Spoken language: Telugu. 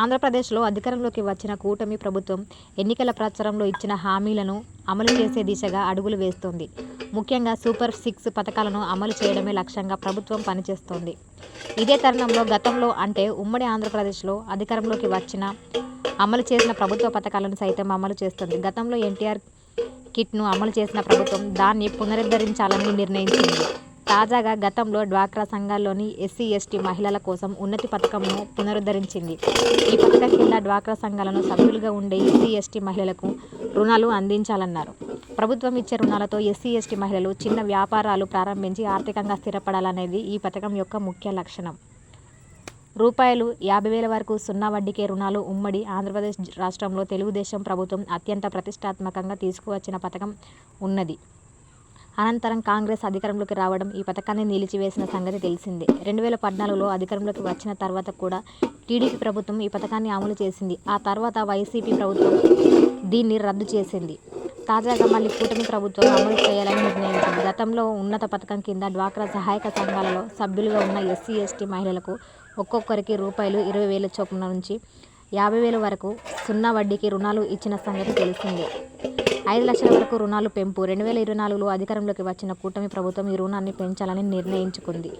ఆంధ్రప్రదేశ్లో అధికారంలోకి వచ్చిన కూటమి ప్రభుత్వం ఎన్నికల ప్రచారంలో ఇచ్చిన హామీలను అమలు చేసే దిశగా అడుగులు వేస్తోంది. ముఖ్యంగా సూపర్ సిక్స్ పథకాలను అమలు చేయడమే లక్ష్యంగా ప్రభుత్వం పనిచేస్తోంది. ఇదే తరుణంలో గతంలో అంటే ఉమ్మడి ఆంధ్రప్రదేశ్లో అధికారంలోకి వచ్చిన అమలు చేసిన ప్రభుత్వ పథకాలను సైతం అమలు చేస్తుంది. గతంలో ఎన్టీఆర్ కిట్ను అమలు చేసిన ప్రభుత్వం దాన్ని పునరుద్ధరించాలని నిర్ణయించింది. తాజాగా గతంలో డ్వాక్రా సంఘాల్లోని ఎస్సీ, ఎస్టీ మహిళల కోసం ఉన్నతి పథకంను పునరుద్ధరించింది. ఈ పథకం కింద డ్వాక్రా సంఘాలను సభ్యులుగా ఉండే ఎస్సీ, ఎస్టీ మహిళలకు రుణాలు అందించాలన్నారు. ప్రభుత్వం ఇచ్చే రుణాలతో ఎస్సీ, ఎస్టీ మహిళలు చిన్న వ్యాపారాలు ప్రారంభించి ఆర్థికంగా స్థిరపడాలనేది ఈ పథకం యొక్క ముఖ్య లక్షణం. రూ.50,000 వరకు సున్నా వడ్డీకే రుణాలు ఉమ్మడి ఆంధ్రప్రదేశ్ రాష్ట్రంలో తెలుగుదేశం ప్రభుత్వం అత్యంత ప్రతిష్టాత్మకంగా తీసుకువచ్చిన పథకం ఉన్నది. అనంతరం కాంగ్రెస్ అధికారంలోకి రావడం ఈ పథకాన్ని నిలిచివేసిన సంగతి తెలిసిందే. 2014లో అధికారంలోకి వచ్చిన తర్వాత కూడా టీడీపీ ప్రభుత్వం ఈ పథకాన్ని అమలు చేసింది. ఆ తర్వాత వైసీపీ ప్రభుత్వం దీన్ని రద్దు చేసింది. తాజాగా మళ్ళీ కూటమి ప్రభుత్వం అమలు చేయాలని నిర్ణయించింది. గతంలో ఉన్నత పథకం కింద డ్వాక్రా సహాయక సంఘాలలో సభ్యులుగా ఉన్న ఎస్సీ, ఎస్టీ మహిళలకు ఒక్కొక్కరికి రూ.20,000 చొప్పున నుంచి 50,000 వరకు సున్నా వడ్డీకి రుణాలు ఇచ్చిన సంగతి తెలిసిందే. 5 లక్షల వరకు రుణాలు పెంపు 2024లో అధికారంలోకి వచ్చిన కూటమి ప్రభుత్వం ఈ రుణాన్ని పెంచాలని నిర్ణయించుకుంది.